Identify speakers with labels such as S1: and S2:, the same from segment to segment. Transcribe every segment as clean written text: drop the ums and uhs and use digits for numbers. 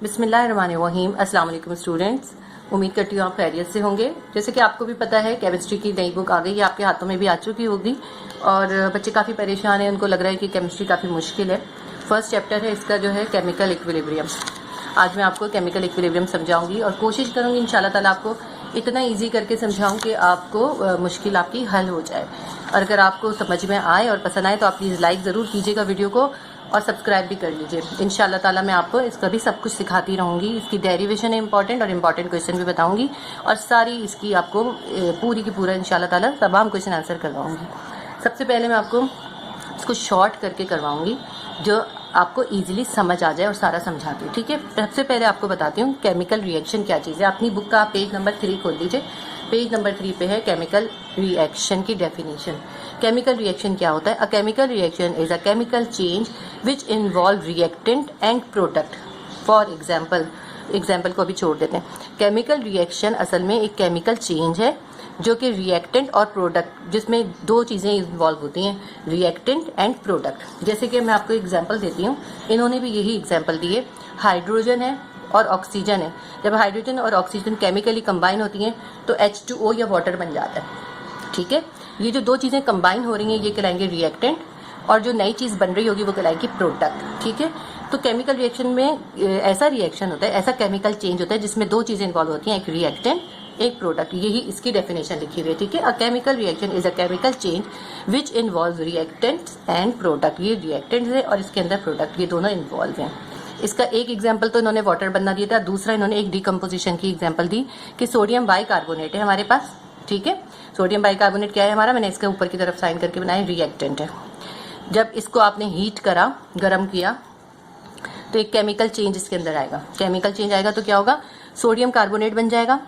S1: बिस्मिल्लाहिर्रहमानिर्रहीम। अस्सलाम वालेकुम स्टूडेंट्स, उम्मीद करती हूँ आप खैरियत से होंगे। जैसे कि आपको भी पता है केमिस्ट्री की नई बुक आ गई है, आपके हाथों में भी आ चुकी होगी और बच्चे काफ़ी परेशान हैं, उनको लग रहा है कि केमिस्ट्री काफ़ी मुश्किल है। फर्स्ट चैप्टर है इसका जो है केमिकल इक्विलिब्रियम। आज मैं आपको केमिकल इक्विलिब्रियम समझाऊंगी और कोशिश करूंगी इंशाल्लाह ताला आपको इतना इजी करके समझाऊं कि आपको मुश्किल आपकी हल हो जाए। और अगर आपको समझ में आए और पसंद आए तो आप प्लीज़ लाइक ज़रूर कीजिएगा वीडियो को और सब्सक्राइब भी कर लीजिए। इंशाल्लाह ताला मैं आपको इसका भी सब कुछ सिखाती रहूँगी। इसकी डेरिवेशन है इंपॉर्टेंट और इम्पॉर्टेंट क्वेश्चन भी बताऊँगी और सारी इसकी आपको पूरी की पूरा इंशाल्लाह ताला तमाम क्वेश्चन आंसर करवाऊँगी। सबसे पहले मैं आपको इसको शॉर्ट करके करवाऊँगी जो आपको इजीली समझ आ जाए और सारा समझा के, ठीक है। सबसे पहले आपको बताती हूँ केमिकल रिएक्शन क्या चीज़ है। अपनी बुक का पेज नंबर 3 खोल लीजिए। पेज नंबर 3 पे है केमिकल रिएक्शन की डेफिनेशन। केमिकल रिएक्शन क्या होता है? A chemical reaction is a chemical change which involve reactant and product. For example को अभी छोड़ देते हैं। केमिकल रिएक्शन असल में एक केमिकल चेंज है जो कि रिएक्टेंट और प्रोडक्ट, जिसमें दो चीज़ें इन्वॉल्व होती हैं, रिएक्टेंट एंड प्रोडक्ट। जैसे कि मैं आपको एग्जांपल देती हूँ, इन्होंने भी यही एग्जांपल दिए। हाइड्रोजन है और ऑक्सीजन है। जब हाइड्रोजन और ऑक्सीजन केमिकली कंबाइन होती हैं तो H2O या वाटर बन जाता है, ठीक है। ये जो दो चीज़ें कंबाइन हो रही हैं ये कहलाएंगे रिएक्टेंट और जो नई चीज़ बन रही होगी वो कहलाएगी प्रोडक्ट, ठीक है। तो केमिकल रिएक्शन में ऐसा रिएक्शन होता है, ऐसा केमिकल चेंज होता है जिसमें दो चीज़ें इन्वॉल्व होती हैं, एक रिएक्टेंट एक प्रोडक्ट। यही इसकी डेफिनेशन लिखी हुई है, ठीक है। A chemical reaction is a chemical change which involve reactants and product. ये रिएक्टेंट्स है और इसके अंदर प्रोडक्ट, ये दोनों इन्वॉल्व हैं। इसका एक एग्जाम्पल तो इन्होंने वाटर बनना दिया था, दूसरा इन्होंने एक डिकम्पोजिशन की एग्जाम्पल दी कि सोडियम बाइकार्बोनेट है हमारे पास, ठीक है। सोडियम बाइकार्बोनेट क्या है हमारा? मैंने इसके ऊपर की तरफ साइन करके बनाया, रिएक्टेंट है। जब इसको आपने हीट करा, गर्म किया, तो एक केमिकल चेंज इसके अंदर आएगा। केमिकल चेंज आएगा तो क्या होगा? सोडियम कार्बोनेट बन जाएगा,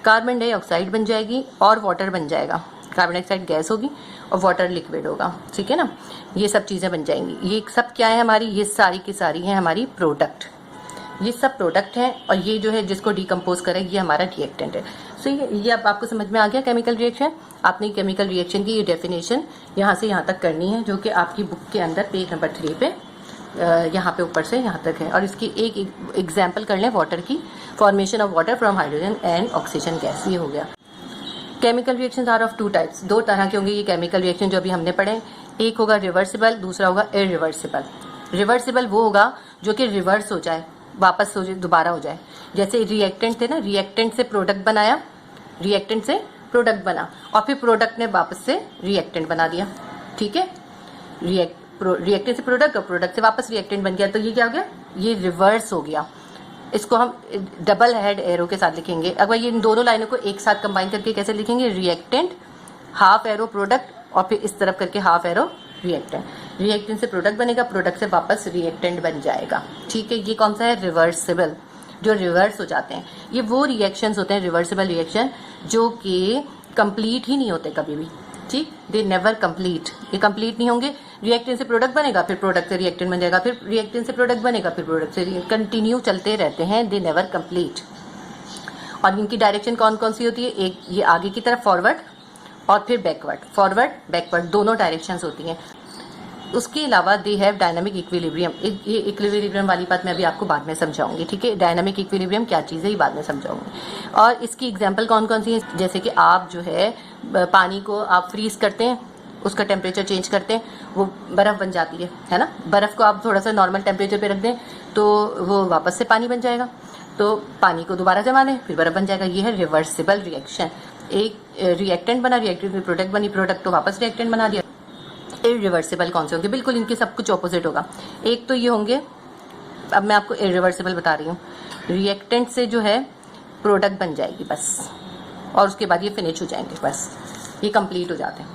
S1: कार्बन डाइऑक्साइड बन जाएगी और वाटर बन जाएगा। कार्बन डाइऑक्साइड गैस होगी और वाटर लिक्विड होगा, ठीक है ना। ये सब चीज़ें बन जाएंगी। ये सब क्या है हमारी? ये सारी की सारी हैं हमारी प्रोडक्ट। ये सब प्रोडक्ट हैं और ये जो है जिसको डिकम्पोज करे ये हमारा रिएक्टेंट है। सो ये अब आपको समझ में आ गया केमिकल रिएक्शन। आपने केमिकल रिएक्शन की ये डेफिनेशन यहाँ से यहाँ तक करनी है, जो कि आपकी बुक के अंदर पेज नंबर 3 पे यहाँ पे ऊपर से यहाँ तक है। और इसकी एक एग्जाम्पल कर लें वाटर की, formation of water from hydrogen and oxygen gas. ये हो गया। Chemical reactions are of 2 types. 2 तरह के होंगे ये केमिकल रिएक्शन जो अभी हमने पढ़े। एक होगा रिवर्सिबल, दूसरा होगा इरिवर्सिबल। रिवर्सिबल वो होगा जो कि रिवर्स हो जाए, वापस हो जाए, दोबारा हो जाए। जैसे रिएक्टेंट थे ना, रिएक्टेंट से प्रोडक्ट बनाया, रिएक्टेंट से प्रोडक्ट बना और फिर प्रोडक्ट ने वापस से रिएक्टेंट बना दिया, ठीक है। रिएक्टेंट से प्रोडक्ट और प्रोडक्ट से वापस रिएक्टेंट बन गया, तो ये क्या हो गया? ये रिवर्स हो गया। इसको हम डबल हेड एरो के साथ लिखेंगे। अगर ये इन दोनों लाइनों को एक साथ कंबाइन करके कैसे लिखेंगे? रिएक्टेंट हाफ एरो प्रोडक्ट और फिर इस तरफ करके हाफ एरो रिएक्टेंट। रिएक्टेंट से प्रोडक्ट बनेगा, प्रोडक्ट से वापस रिएक्टेंट बन जाएगा, ठीक है। ये कौन सा है? रिवर्सिबल, जो रिवर्स हो जाते हैं। ये वो रिएक्शंस होते हैं रिवर्सिबल रिएक्शन जो कि कंप्लीट ही नहीं होते कभी भी, ठीक। दे नेवर कंप्लीट, ये कंप्लीट नहीं होंगे। रिएक्टेंट से प्रोडक्ट बनेगा, फिर प्रोडक्ट से रिएक्टेंट बन जाएगा, फिर रिएक्टेंट से प्रोडक्ट बनेगा, फिर प्रोडक्ट से कंटिन्यू चलते रहते हैं। They never complete. और इनकी डायरेक्शन कौन कौन सी होती है? एक ये आगे की तरफ फॉरवर्ड और फिर बैकवर्ड। फॉरवर्ड बैकवर्ड दोनों डायरेक्शंस होती हैं। उसके अलावा दे हैव डायनामिक इक्विलिब्रियम। ये इक्विलिब्रियम वाली बात मैं अभी आपको बाद में समझाऊंगी, ठीक है। डायनामिक इक्विलिब्रियम क्या चीज़ है ये बाद में समझाऊंगी। और इसकी एग्जांपल कौन कौन सी है? जैसे कि आप जो है पानी को आप फ्रीज करते हैं, उसका टेम्परेचर चेंज करते हैं, वो बर्फ़ बन जाती है ना। बर्फ़ को आप थोड़ा सा नॉर्मल टेम्परेचर पे रख दें तो वो वापस से पानी बन जाएगा। तो पानी को दोबारा जमा दें, फिर बर्फ़ बन जाएगा। ये है रिवर्सिबल रिएक्शन। एक रिएक्टेंट बना, रिएक्टेंट में प्रोडक्ट बनी, प्रोडक्ट को वापस रिएक्टेंट बना दिया। इरिवर्सिबल कौन से होंगे? बिल्कुल इनके सब कुछ ऑपोजिट होगा। एक तो ये होंगे, अब मैं आपको इरिवर्सिबल बता रही हूँ। रिएक्टेंट से जो है प्रोडक्ट बन जाएगी बस, और उसके बाद ये फिनिश हो जाएंगे, बस ये कंप्लीट हो जाते हैं।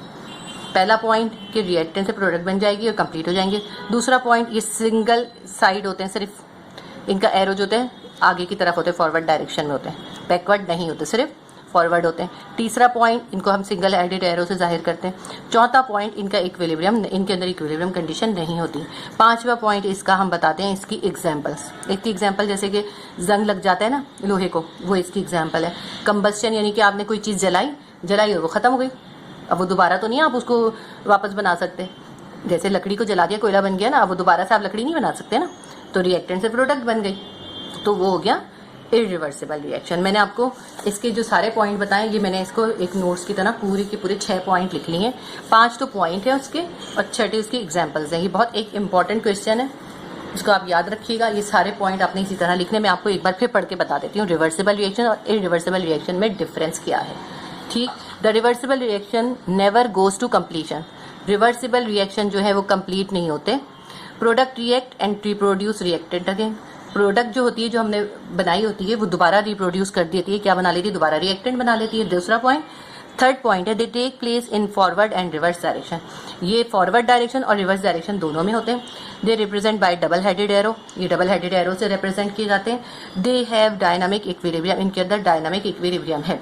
S1: पहला पॉइंट कि रिएक्टेंट से प्रोडक्ट बन जाएगी और कंप्लीट हो जाएंगे। दूसरा पॉइंट ये सिंगल साइड होते हैं, सिर्फ इनका एरो जो होते हैं आगे की तरफ होते हैं, फॉरवर्ड डायरेक्शन में होते हैं, बैकवर्ड नहीं होते, सिर्फ फॉरवर्ड होते हैं। तीसरा पॉइंट इनको हम सिंगल हेडेड एरो से जाहिर करते हैं। चौथा पॉइंट इनका इक्विलिब्रियम, इनके अंदर इक्विलिब्रियम कंडीशन नहीं होती। पांचवा पॉइंट इसका हम बताते हैं इसकी एग्जांपल्स। एक एग्जांपल जैसे कि जंग लग जाता है ना लोहे को, वो इसकी एग्जांपल है। कंबस्शन यानी कि आपने कोई चीज़ जलाई और वो ख़त्म हो गई, अब वो दोबारा तो नहीं आप उसको वापस बना सकते। जैसे लकड़ी को जला दिया, कोयला बन गया ना, अब वो दोबारा से आप लकड़ी नहीं बना सकते ना। तो रिएक्टेंट से प्रोडक्ट बन गई, तो वो हो गया इरिवर्सिबल रिएक्शन। मैंने आपको इसके जो सारे पॉइंट बताए, ये मैंने इसको एक नोट्स की तरह पूरे के पूरे 6 पॉइंट लिख लिए हैं। 5 तो पॉइंट है उसके और 6 उसके एग्जाम्पल्स हैं। ये बहुत एक इंपॉर्टेंट क्वेश्चन है, इसको आप याद रखिएगा। ये सारे पॉइंट आपने इसी तरह लिखने में, आपको एक बार फिर पढ़ के बता देती हूँ रिवर्सिबल रिएक्शन और इरिवर्सिबल रिएक्शन में डिफरेंस क्या है। ठीक, the reversible reaction never goes to completion. Reversible reaction जो है वो कंप्लीट नहीं होते। Product react and reproduce reactant again. Product जो होती है, जो हमने बनाई होती है, वो दोबारा रिप्रोड्यूस कर देती है। क्या बना लेती है? दोबारा रिएक्टेंट बना लेती है। दूसरा पॉइंट, थर्ड पॉइंट है, they take place in forward and reverse direction. ये फॉरवर्ड डायरेक्शन और रिवर्स डायरेक्शन दोनों में होते हैं। They represent by double headed arrow. ये डबल हेडेड एरो से रिप्रेजेंट किए जाते हैं। They have dynamic equilibrium. इनके अंदर डायनामिक इक्विलिब्रियम है।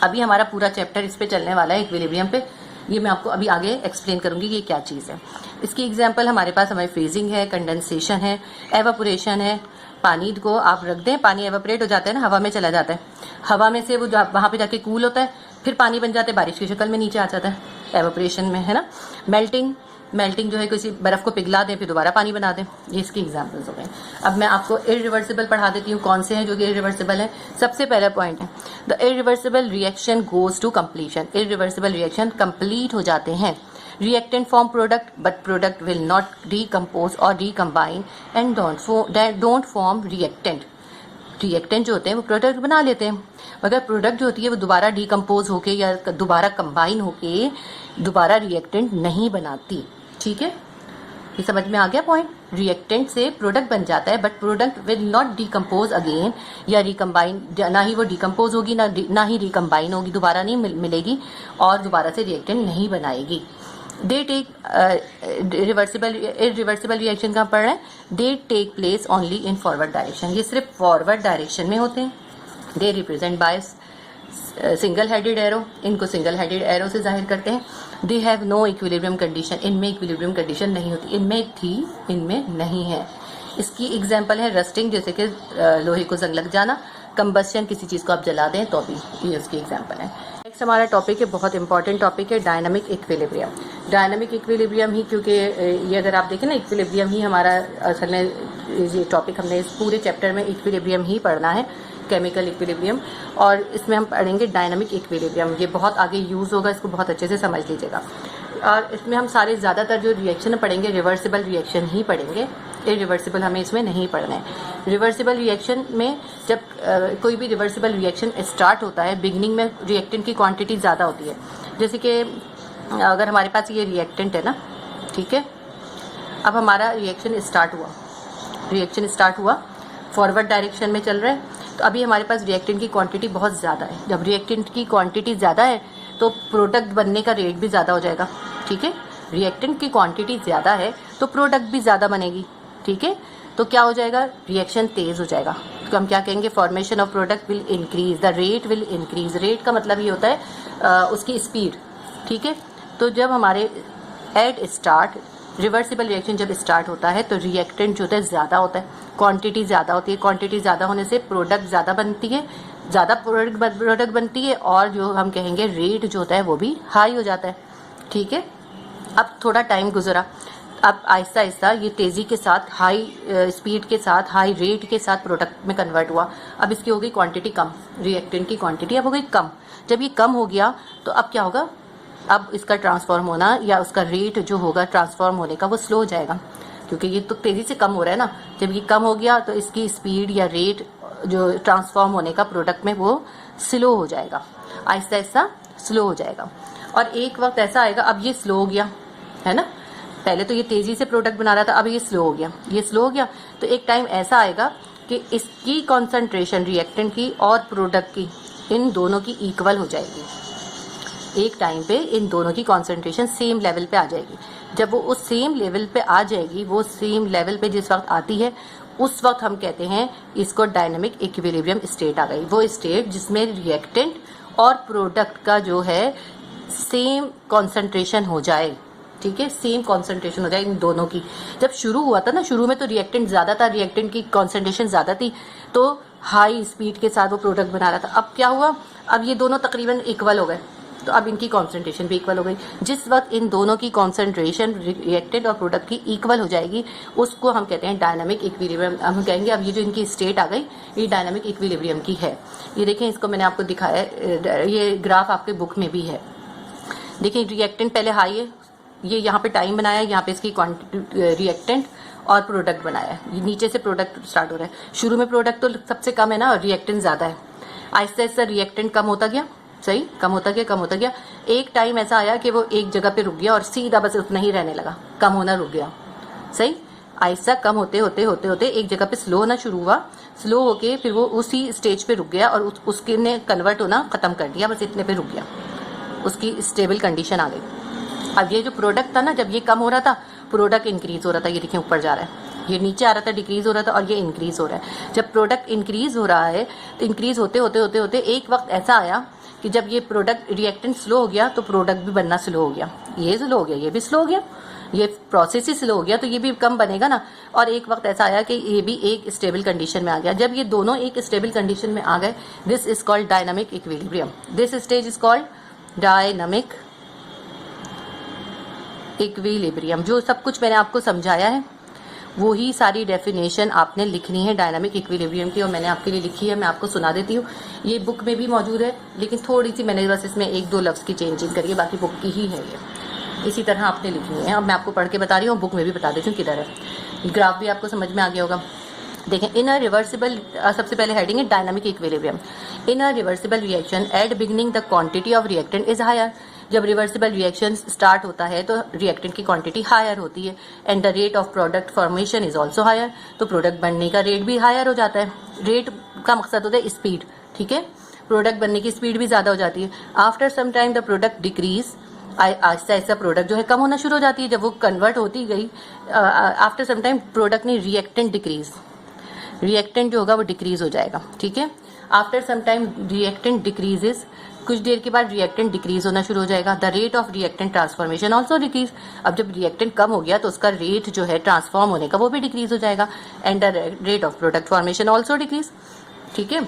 S1: अभी हमारा पूरा चैप्टर इस पे चलने वाला है, इक्विलिब्रियम पे। ये मैं आपको अभी आगे एक्सप्लेन करूंगी कि ये क्या चीज़ है। इसकी एग्जाम्पल हमारे पास हमारी फ्रीजिंग है, कंडेंसेशन है, एवापोरेशन है। पानी को आप रख दें, पानी एवापोरेट हो जाता है ना, हवा में चला जाता है। हवा में से वो वहां पे जाके कूल होता है, फिर पानी बन जाता है, बारिश की शक्ल में नीचे आ जाता है एवापोरेशन में, है ना। मेल्टिंग जो है, किसी बर्फ को पिघला दें फिर दोबारा पानी बना दें। ये इसकी एग्जाम्पल्स हो गए। अब मैं आपको इरिवर्सिबल पढ़ा देती हूँ, कौन से हैं जो कि इरिवर्सिबल है। सबसे पहला पॉइंट है, the irreversible reaction goes to completion. Irreversible reaction complete हो जाते हैं। Reactant form product, but product will not decompose or decombine and don't form reactant. Reactant जो होते हैं वो प्रोडक्ट बना लेते हैं, मगर प्रोडक्ट जो होती है वो दोबारा डीकम्पोज होके या दोबारा कंबाइन होके दोबारा रिएक्टेंट नहीं बनाती। ठीक है, ये समझ में आ गया पॉइंट। रिएक्टेंट से प्रोडक्ट बन जाता है, but product will not decompose again या रिकम्बाइन। ना ही वो डीकम्पोज होगी, ना ही रिकम्बाइन होगी, दोबारा नहीं मिलेगी और दोबारा से रिएक्टेंट नहीं बनाएगी। दे टेक इरिवर्सिबल रिएक्शन कहाँ पढ़ रहे हैं? They take place only in forward direction. ये सिर्फ फॉरवर्ड डायरेक्शन में होते हैं। They represent by single headed arrow. इनको सिंगल हेडेड एरो से जाहिर करते हैं। They have no equilibrium condition. इनमें इक्विलिब्रियम कंडीशन नहीं होती। इनमें थी, इनमें नहीं है। इसकी एग्जाम्पल है रस्टिंग, जैसे कि लोहे को जंग लग जाना। कंबस्शन, किसी चीज़ को आप जला दें तो भी, ये उसकी एग्जाम्पल है। नेक्स्ट हमारा टॉपिक है, बहुत इंपॉर्टेंट टॉपिक है, डायनामिक इक्विलिब्रियम। डायनामिक इक्विलिब्रियम ही, क्योंकि ये अगर आप देखें ना, इक्विलिब्रियम ही हमारा असल में ये टॉपिक, हमने इस पूरे चैप्टर में इक्विलिब्रियम ही पढ़ना है, केमिकल इक्विलिब्रियम। और इसमें हम पढ़ेंगे डायनामिक इक्विलिब्रियम। ये बहुत आगे यूज़ होगा, इसको बहुत अच्छे से समझ लीजिएगा। और इसमें हम सारे ज़्यादातर जो रिएक्शन पढ़ेंगे रिवर्सिबल रिएक्शन ही पढ़ेंगे। इरिवर्सिबल हमें इसमें नहीं पढ़ना है। रिवर्सिबल रिएक्शन में जब कोई भी रिवर्सिबल रिएक्शन स्टार्ट होता है, बिगिनिंग में रिएक्टेंट की क्वांटिटी ज़्यादा होती है। जैसे कि अगर हमारे पास ये रिएक्टेंट है ना, ठीक है, अब हमारा रिएक्शन स्टार्ट हुआ, फॉरवर्ड डायरेक्शन में चल रहा है, तो अभी हमारे पास रिएक्टेंट की क्वांटिटी बहुत ज़्यादा है। जब रिएक्टेंट की क्वांटिटी ज़्यादा है तो प्रोडक्ट बनने का रेट भी ज़्यादा हो जाएगा। ठीक है, रिएक्टेंट की क्वांटिटी ज़्यादा है तो प्रोडक्ट भी ज़्यादा बनेगी। ठीक है, तो क्या हो जाएगा? रिएक्शन तेज़ हो जाएगा। तो हम क्या कहेंगे? Formation of product will increase, the rate will increase. Rate का मतलब ये होता है उसकी स्पीड। ठीक है, तो जब हमारे एट स्टार्ट रिवर्सिबल रिएक्शन जब स्टार्ट होता है तो रिएक्टेंट जो होता है ज़्यादा होता है, क्वांटिटी ज़्यादा होती है। क्वांटिटी ज़्यादा होने से प्रोडक्ट ज़्यादा बनती है, ज़्यादा प्रोडक्ट बनती है, और जो हम कहेंगे रेट जो होता है वो भी हाई हो जाता है। ठीक है, अब थोड़ा टाइम गुजरा, अब आहिस्ता आहिस्ता ये तेज़ी के साथ, हाई स्पीड के साथ, हाई रेट के साथ प्रोडक्ट में कन्वर्ट हुआ। अब इसकी हो गई क्वांटिटी कम, रिएक्टेंट की क्वांटिटी अब हो गई कम। जब ये कम हो गया तो अब क्या होगा? अब इसका ट्रांसफॉर्म होना या उसका रेट जो होगा ट्रांसफॉर्म होने का वो स्लो हो जाएगा, क्योंकि ये तो तेज़ी से कम हो रहा है ना। जब ये कम हो गया तो इसकी स्पीड या रेट जो ट्रांसफॉर्म होने का प्रोडक्ट में वो स्लो हो जाएगा, आहिस्ता आहिस्ता स्लो हो जाएगा। और एक वक्त ऐसा आएगा, अब ये स्लो हो गया है ना, पहले तो ये तेज़ी से प्रोडक्ट बना रहा था, अब ये स्लो हो गया, ये स्लो हो गया, तो एक टाइम ऐसा आएगा कि इसकी कॉन्सेंट्रेशन रिएक्टेंट की और प्रोडक्ट की, इन दोनों की इक्वल हो जाएगी। एक टाइम पे इन दोनों की कॉन्सेंट्रेशन सेम लेवल पे आ जाएगी। जब वो उस सेम लेवल पे आ जाएगी, वो सेम लेवल पे जिस वक्त आती है, उस वक्त हम कहते हैं इसको डायनामिक इक्विलिब्रियम स्टेट आ गई। वो स्टेट जिसमें रिएक्टेंट और प्रोडक्ट का जो है सेम कॉन्सेंट्रेशन हो जाए। ठीक है, सेम कॉन्सेंट्रेशन हो जाए इन दोनों की। जब शुरू हुआ था ना, शुरू में तो रिएक्टेंट ज़्यादा था, रिएक्टेंट की कॉन्सेंट्रेशन ज़्यादा थी, तो हाई स्पीड के साथ वो प्रोडक्ट बना रहा था। अब क्या हुआ? अब ये दोनों तकरीबन इक्वल हो गए, तो अब इनकी कॉन्सेंट्रेशन भी इक्वल हो गई। जिस वक्त इन दोनों की कॉन्सेंट्रेशन रिएक्टेंट और प्रोडक्ट की इक्वल हो जाएगी उसको हम कहते हैं डायनामिक इक्विलिब्रियम। हम कहेंगे अब ये जो इनकी स्टेट आ गई ये डायनामिक इक्विलिब्रियम की है। ये देखें, इसको मैंने आपको दिखाया है, ये ग्राफ आपके बुक में भी है। देखिए रिएक्टेंट पहले हाई है, ये यहाँ पे टाइम बनाया, यहाँ पे इसकी रिएक्टेंट और प्रोडक्ट बनाया है। ये नीचे से प्रोडक्ट स्टार्ट हो रहा है। शुरू में प्रोडक्ट तो सबसे कम है ना और रिएक्टेंट ज्यादा है। आहिस्ता आहिस्ता रिएक्टेंट कम होता गया, सही, कम होता गया। एक टाइम ऐसा आया कि वो एक जगह पे रुक गया और सीधा बस उतना ही रहने लगा, कम होना रुक गया, सही। आहिस्ता कम होते होते एक जगह पे स्लो होना शुरू हुआ, स्लो होके फिर वो उसी स्टेज पे रुक गया और उसके ने कन्वर्ट होना खत्म कर दिया, बस इतने पे रुक गया, उसकी स्टेबल कंडीशन आ गई। अब ये जो प्रोडक्ट था ना, जब ये कम हो रहा था प्रोडक्ट इंक्रीज हो रहा था। ये देखिए ऊपर जा रहा है, ये नीचे आ रहा था डिक्रीज हो रहा था और ये इंक्रीज हो रहा है। जब प्रोडक्ट इंक्रीज हो रहा है तो इंक्रीज होते एक वक्त ऐसा आया कि जब ये प्रोडक्ट रिएक्टेंट स्लो हो गया तो प्रोडक्ट भी बनना स्लो हो गया। ये स्लो हो गया, ये भी स्लो हो गया, ये प्रोसेस ही स्लो हो गया तो ये भी कम बनेगा ना। और एक वक्त ऐसा आया कि ये भी एक स्टेबल कंडीशन में आ गया। जब ये दोनों एक स्टेबल कंडीशन में आ गए, this is called dynamic equilibrium. This stage is called dynamic equilibrium. जो सब कुछ मैंने आपको समझाया है वो ही सारी डेफिनेशन आपने लिखनी है डायनामिक इक्विलिब्रियम की, और मैंने आपके लिए लिखी है, मैं आपको सुना देती हूँ। ये बुक में भी मौजूद है लेकिन थोड़ी सी मैंने बस इसमें एक दो लफ्ज़ की चेंजिंग करी है, बाकी बुक की ही है ये। इसी तरह आपने लिखनी है। अब मैं आपको पढ़ के बता रही हूँ, बुक में भी बता देती हूँ किधर है। ग्राफ भी आपको समझ में आ गया होगा। देखें, इन अ रिवर्सिबल, सबसे पहले हेडिंग है dynamic equilibrium. In a reversible reaction at beginning the quantity of reactant is higher. जब रिवर्सिबल रिएक्शन स्टार्ट होता है तो रिएक्टेंट की क्वांटिटी हायर होती है। And the rate of product formation is also higher. तो प्रोडक्ट बनने का रेट भी हायर हो जाता है। रेट का मकसद होता है स्पीड, ठीक है। प्रोडक्ट बनने की स्पीड भी ज्यादा हो जाती है। After some time the product decrease, आहिस्ता आहिस्ता प्रोडक्ट जो है कम होना शुरू हो जाती है। जब वो कन्वर्ट होती गई, आफ्टर सम टाइम प्रोडक्ट ने रिएक्टेंट डिक्रीज, रिएक्टेंट जो होगा वो डिक्रीज हो जाएगा, ठीक है। After some time reactant decreases, कुछ देर के बाद रिएक्टेंट डिक्रीज होना शुरू हो जाएगा। The rate of reactant transformation also decrease. अब जब रिएक्टेंट कम हो गया तो उसका रेट जो है ट्रांसफॉर्म होने का वो भी डिक्रीज हो जाएगा। And the rate of product formation also decrease, ठीक है।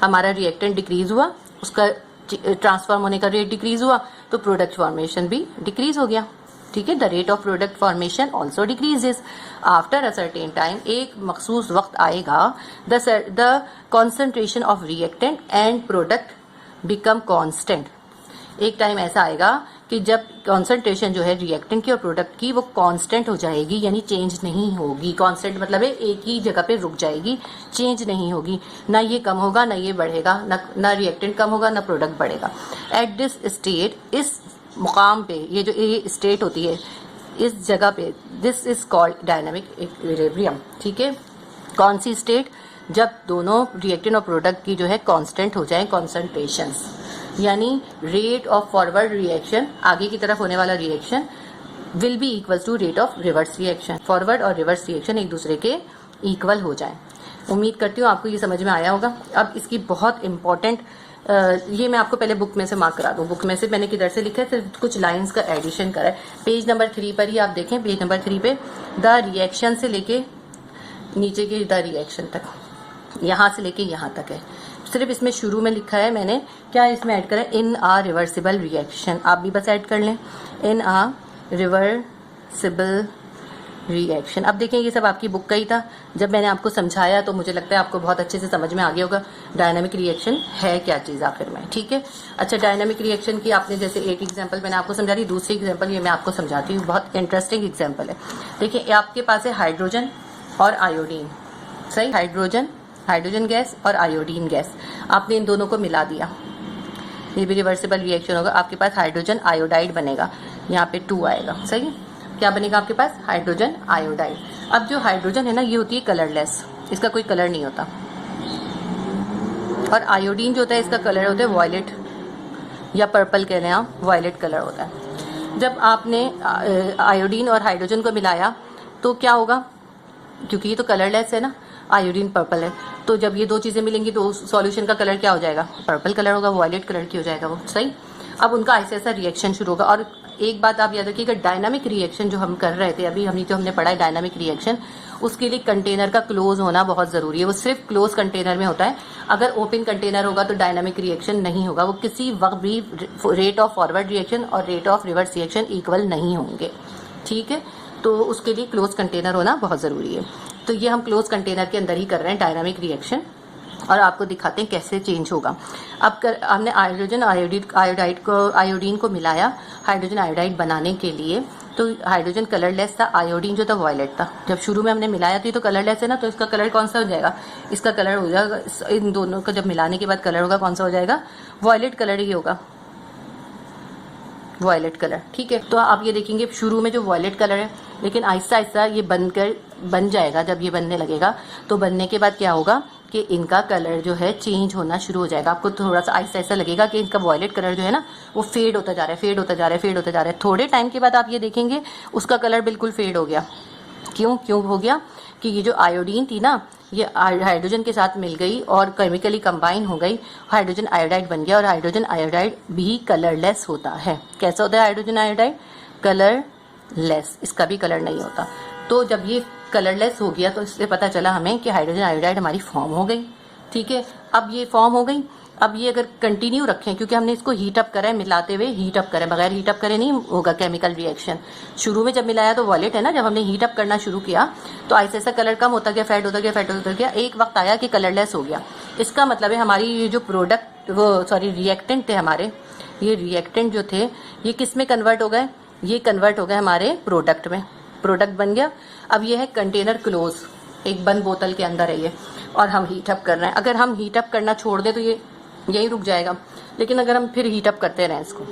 S1: हमारा रिएक्टेंट डिक्रीज हुआ, उसका ट्रांसफॉर्म होने का रेट डिक्रीज हुआ तो प्रोडक्ट फॉर्मेशन भी डिक्रीज हो गया, ठीक है। The rate of product formation also decreases after a certain time. एक मखसूस वक्त आएगा, the concentration of reactant and product become constant. एक टाइम ऐसा आएगा कि जब कॉन्सेंट्रेशन जो है रिएक्टेंट की और प्रोडक्ट की वो कांस्टेंट हो जाएगी, यानी चेंज नहीं होगी। कांस्टेंट मतलब है एक ही जगह पे रुक जाएगी, चेंज नहीं होगी। ना ये कम होगा ना ये बढ़ेगा, ना रिएक्टेंट कम होगा ना प्रोडक्ट बढ़ेगा। एट दिस स्टेट, इस मुकाम पे, ये जो ये स्टेट होती है इस जगह पे, this is called dynamic equilibrium, ठीक है। कौन सी स्टेट? जब दोनों रिएक्टेंट और प्रोडक्ट की जो है कांस्टेंट हो जाए कॉन्सेंट्रेशंस, यानी रेट ऑफ फॉरवर्ड रिएक्शन, आगे की तरफ होने वाला reaction, will be equal to rate of reverse reaction. Forward और रिवर्स रिएक्शन एक दूसरे के इक्वल हो जाए। उम्मीद करती हूँ आपको ये समझ में आया होगा। अब इसकी बहुत इंपॉर्टेंट, ये मैं आपको पहले बुक में से मार्क करा दूं। बुक में से मैंने किधर से लिखा है, सिर्फ कुछ लाइंस का एडिशन करा है। पेज नंबर 3 पर ही आप देखें, पेज नंबर 3 पे द रिएक्शन से लेके नीचे के द रिएक्शन तक, यहाँ से लेके यहाँ तक है। सिर्फ इसमें शुरू में लिखा है मैंने, क्या इसमें ऐड करा है, इन आ रिवर्सिबल रिएक्शन। आप भी बस ऐड कर लें, इन आ रिवर्सिबल रिएक्शन। अब देखें ये सब आपकी बुक का ही था। जब मैंने आपको समझाया तो मुझे लगता है आपको बहुत अच्छे से समझ में आ गया होगा डायनामिक रिएक्शन है क्या चीज़ आखिर में, ठीक है। अच्छा, डायनामिक रिएक्शन की आपने जैसे एक एग्जांपल मैंने आपको समझा दी, दूसरी एग्जांपल ये मैं आपको समझाती हूँ, बहुत इंटरेस्टिंग एग्जांपल है। देखिए आपके पास है हाइड्रोजन और आयोडीन, सही। हाइड्रोजन गैस और आयोडीन गैस, आपने इन दोनों को मिला दिया, ये भी रिवर्सिबल रिएक्शन होगा। आपके पास हाइड्रोजन आयोडाइड बनेगा, यहाँ पे 2 आएगा, सही। क्या बनेगा आपके पास? Hydrogen iodide. अब जो हाइड्रोजन है ना, ये होती है कलरलेस, इसका कोई कलर नहीं होता। और आयोडीन जो होता है इसका कलर होता है वॉयलेट या पर्पल कह लें आप, वॉयलेट कलर होता है। जब आपने आयोडीन और हाइड्रोजन को मिलाया तो क्या होगा, क्योंकि ये तो कलरलेस है ना, आयोडीन पर्पल है, तो जब ये दो चीजें मिलेंगी तो सॉल्यूशन का कलर क्या हो जाएगा? पर्पल कलर होगा, वॉयलेट कलर की हो जाएगा वो, सही। अब उनका ऐसा ऐसा रिएक्शन शुरू होगा। और एक बात आप याद रखिएगा, डायनामिक रिएक्शन जो हम कर रहे थे अभी, हमने पढ़ा है डायनामिक रिएक्शन, उसके लिए कंटेनर का क्लोज होना बहुत ज़रूरी है। वो सिर्फ क्लोज कंटेनर में होता है। अगर ओपन कंटेनर होगा तो डायनामिक रिएक्शन नहीं होगा, वो किसी वक्त भी रेट ऑफ फॉरवर्ड रिएक्शन और rate of reverse reaction equal नहीं होंगे। ठीक है, तो उसके लिए क्लोज कंटेनर होना बहुत ज़रूरी है। तो ये हम क्लोज कंटेनर के अंदर ही कर रहे हैं डायनामिक रिएक्शन, और आपको दिखाते हैं कैसे चेंज होगा। अब हमने आयोडीन को मिलाया हाइड्रोजन आयोडाइड बनाने के लिए। तो हाइड्रोजन कलरलेस था, आयोडीन जो था वॉयलेट था। जब शुरू में हमने मिलाया था तो कलरलेस है ना, तो इसका कलर कौन सा हो जाएगा, इसका कलर हो जाएगा, इन दोनों का जब मिलाने के बाद कलर होगा कौन सा हो जाएगा, वॉयलेट कलर ही होगा, वॉयलेट कलर। ठीक है, तो आप ये देखेंगे शुरू में जो वॉयलेट कलर है, लेकिन आहिस्ता आहिस्ता ये बन जाएगा। जब ये बनने लगेगा तो बनने के बाद क्या होगा कि इनका कलर जो है चेंज होना शुरू हो जाएगा। आपको थोड़ा सा आहिस्ता आहिस्ता लगेगा कि इनका वॉयलेट कलर जो है ना वो फेड होता जा रहा है, फेड होता जा रहा है, फेड होता जा रहा है। थोड़े टाइम के बाद आप ये देखेंगे उसका कलर बिल्कुल फेड हो गया। क्यों हो गया कि ये जो आयोडीन थी ना, ये हाइड्रोजन के साथ मिल गई और केमिकली कंबाइन हो गई, हाइड्रोजन आयोडाइड बन गया। और हाइड्रोजन आयोडाइड भी कलरलेस होता है। कैसा होता है हाइड्रोजन आयोडाइड, कलरलेस, इसका भी कलर नहीं होता। तो जब ये कलरलेस हो गया तो इससे पता चला हमें कि हाइड्रोजन आयोडाइड हमारी फॉर्म हो गई। ठीक है, अब ये फॉर्म हो गई। अब ये अगर कंटिन्यू रखें, क्योंकि हमने इसको हीट अप करा है, मिलाते हुए हीट अप करें, बगैर हीट अप करे नहीं होगा केमिकल रिएक्शन। शुरू में जब मिलाया तो वॉलेट है ना, जब हमने हीट अप करना शुरू किया तो ऐसा ऐसा कलर कम होता गया, फेड होता गया, फेड होता गया, एक वक्त आया कि कलरलेस हो गया। इसका मतलब है हमारी ये जो रिएक्टेंट थे हमारे, ये रिएक्टेंट जो थे ये किस में कन्वर्ट हो गए, ये कन्वर्ट हो गए हमारे प्रोडक्ट में, प्रोडक्ट बन गया। अब ये है कंटेनर क्लोज, एक बंद बोतल के अंदर है ये, और हम हीट अप कर रहे हैं। अगर हम हीट अप करना छोड़ दें तो ये यहीं रुक जाएगा, लेकिन अगर हम फिर हीट अप करते रहें इसको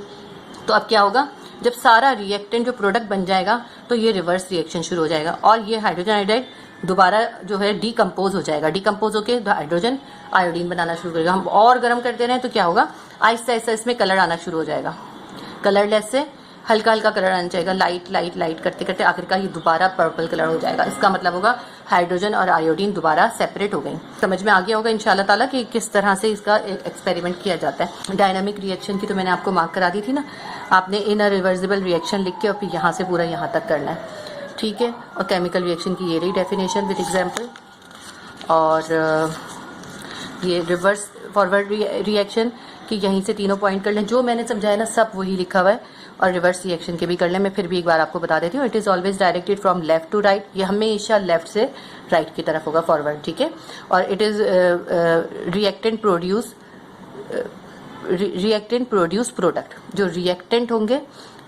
S1: तो अब क्या होगा, जब सारा रिएक्टेंट जो प्रोडक्ट बन जाएगा तो ये रिवर्स रिएक्शन शुरू हो जाएगा और ये हाइड्रोजन आयोडाइड दोबारा जो है डिकम्पोज हो जाएगा। डिकम्पोज होकर हाइड्रोजन आयोडीन बनाना शुरू करेगा। हम और गर्म करते रहें तो क्या होगा, आहिस्ता आहिस्ता इसमें कलर आना शुरू हो जाएगा। कलरलेस से हल्का हल्का कलर आना चाहिए, लाइट लाइट लाइट करते करते आखिरकार ये दोबारा पर्पल कलर हो जाएगा। इसका मतलब होगा हाइड्रोजन और आयोडीन दोबारा सेपरेट हो गई। समझ में आ गया होगा इंशाल्लाह ताला कि किस तरह से इसका एक्सपेरिमेंट किया जाता है। डायनामिक रिएक्शन की तो मैंने आपको मार्क करा दी थी ना, आपने इनरिवर्सिबल रिएक्शन लिख के और फिर यहाँ से पूरा यहाँ तक करना है। ठीक है, और केमिकल रिएक्शन की ये रही डेफिनेशन विद एग्जाम्पल। और ये रिवर्स फॉरवर्ड रिएक्शन कि यहीं से तीनों पॉइंट कर लें, जो मैंने समझाया ना सब वही लिखा हुआ है, और रिवर्स रिएक्शन के भी कर लें। मैं फिर भी एक बार आपको बता देती हूँ, it is always directed from left to right, ये हमेशा लेफ्ट से राइट की तरफ होगा फॉरवर्ड। ठीक है, और it is reactant produce product. जो रिएक्टेंट होंगे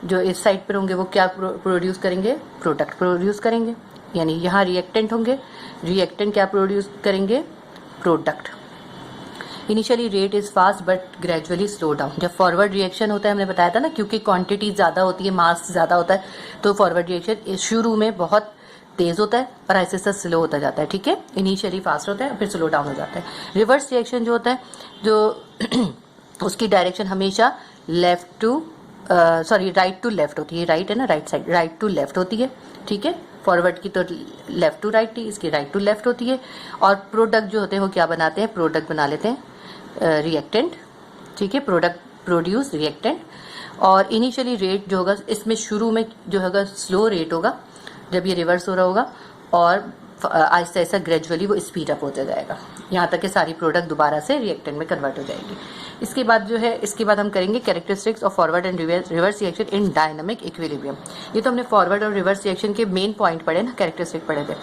S1: जो इस साइड पर होंगे वो क्या प्रोड्यूस करेंगे, प्रोडक्ट प्रोड्यूस करेंगे। यानी यहाँ रिएक्टेंट होंगे, रिएक्टेंट क्या प्रोड्यूस करेंगे, product. Initially rate is fast but gradually slow down. जब फॉरवर्ड रिएक्शन होता है, हमने बताया था ना, क्योंकि क्वांटिटी ज़्यादा होती है, मास ज़्यादा होता है, तो फॉरवर्ड रिएक्शन शुरू में बहुत तेज होता है और ऐसे ऐसे स्लो होता जाता है। ठीक है, इनिशियली फास्ट होता है फिर स्लो डाउन हो जाता है। रिवर्स रिएक्शन जो होता है, जो उसकी डायरेक्शन हमेशा राइट टू लेफ्ट होती है। राइट है ना, right side, right to left होती है। ठीक है, फॉरवर्ड की तो लेफ्ट टू राइट थी, इसकी राइट टू लेफ्ट होती है। और प्रोडक्ट जो होते हैं वो क्या बनाते हैं, प्रोडक्ट बना लेते हैं रिएक्टेंट। ठीक है, प्रोडक्ट प्रोड्यूस रिएक्टेंट। और इनिशियली रेट जो होगा इसमें शुरू में जो होगा स्लो रेट होगा जब ये रिवर्स हो रहा होगा, और आहिस्ता आहिस्ता ग्रेजुअली वो स्पीड अप होता जाएगा, यहाँ तक कि सारी प्रोडक्ट दोबारा से रिएक्टेंट में कन्वर्ट हो जाएगी। इसके बाद जो है, इसके बाद हम करेंगे characteristics of forward and reverse reaction in dynamic equilibrium. ये तो हमने फॉरवर्ड और रिवर्स रिएक्शन के मेन पॉइंट पढ़े ना, कैरेक्टरिस्टिक पढ़े थे,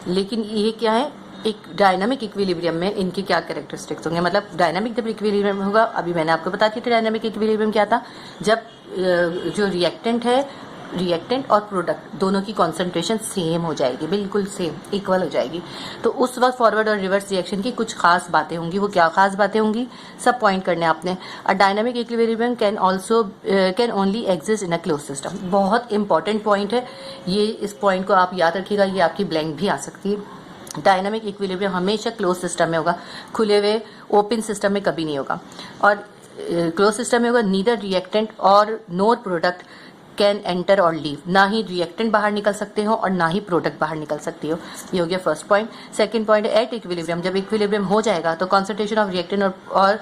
S1: लेकिन ये क्या है, एक डायनामिक इक्विलिब्रियम में इनके क्या कैरेक्टरिस्टिक्स होंगे। मतलब डायनामिक जब इक्विलिब्रियम होगा, अभी मैंने आपको बता दी थी डायनामिक इक्विलिब्रियम क्या था, जब जो रिएक्टेंट और प्रोडक्ट दोनों की कॉन्सेंट्रेशन सेम हो जाएगी, बिल्कुल सेम इक्वल हो जाएगी, तो उस वक्त फॉरवर्ड और रिवर्स रिएक्शन की कुछ खास बातें होंगी। वो क्या खास बातें होंगी, सब पॉइंट करने आपने। A dynamic equilibrium can only exist in a close system. बहुत इंपॉर्टेंट पॉइंट है ये, इस पॉइंट को आप याद रखिएगा, ये आपकी ब्लैंक भी आ सकती है। डायनामिक इक्विलिब्रियम हमेशा क्लोज सिस्टम में होगा, खुले हुए ओपन सिस्टम में कभी नहीं होगा। और क्लोज सिस्टम में होगा नीदर रिएक्टेंट और नोर प्रोडक्ट कैन एंटर और लीव, ना ही रिएक्टेंट बाहर निकल सकते हो और ना ही प्रोडक्ट बाहर निकल सकती हो। ये हो गया फर्स्ट पॉइंट। सेकंड पॉइंट है एट इक्विलिब्रियम। जब इक्विलिब्रियम हो जाएगा तो कॉन्सेंट्रेशन ऑफ रिएक्टेंट और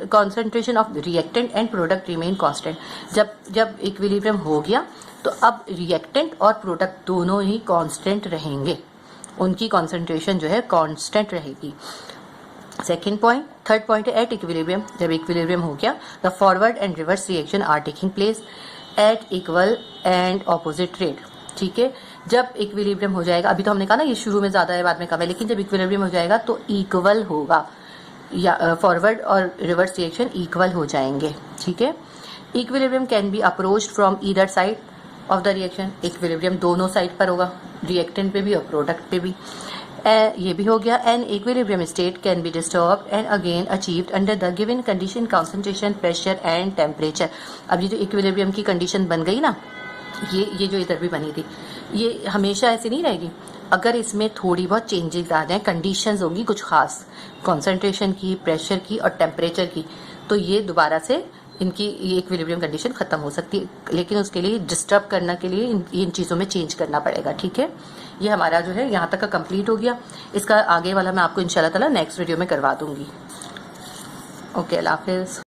S1: concentration of reactant and product remain constant. जब इक्विलिब्रियम हो गया तो अब रिएक्टेंट और प्रोडक्ट दोनों ही कांस्टेंट रहेंगे, उनकी कॉन्सेंट्रेशन जो है कांस्टेंट रहेगी। सेकेंड पॉइंट, थर्ड पॉइंट है एट इक्विलिब्रियम। जब इक्विलिब्रियम हो गया, the forward and reverse reaction are taking place at equal and opposite rate. ठीक है, जब इक्विलिब्रियम हो जाएगा, अभी तो हमने कहा ना ये शुरू में ज्यादा है बाद में कम है, लेकिन जब इक्विलिब्रियम हो जाएगा तो इक्वल होगा, या फॉरवर्ड और रिवर्स रिएक्शन इक्वल हो जाएंगे। ठीक है, equilibrium can be approached from either side of the reaction. Equilibrium दोनों साइड पर होगा, रिएक्टेंट पे भी और प्रोडक्ट पे भी। ये भी हो गया। An equilibrium state can be disturbed and again achieved under the given condition, concentration, pressure and temperature. अब ये जो इक्विलिब्रियम की कंडीशन बन गई ना, ये जो इधर भी बनी थी, ये हमेशा ऐसी नहीं रहेगी। अगर इसमें थोड़ी बहुत चेंजेस आ जाए, कंडीशंस होगी कुछ खास, कॉन्सेंट्रेशन की, प्रेशर की और टेम्परेचर की, तो ये दोबारा से इनकी ये इक्विलिब्रियम कंडीशन खत्म हो सकती है, लेकिन उसके लिए डिस्टर्ब करने के लिए इन चीज़ों में चेंज करना पड़ेगा। ठीक है, ये हमारा जो है यहाँ तक का कंप्लीट हो गया। इसका आगे वाला मैं आपको इंशाल्लाह ताला नेक्स्ट वीडियो में करवा दूंगी। ओके, अल्लाह हाफिज़।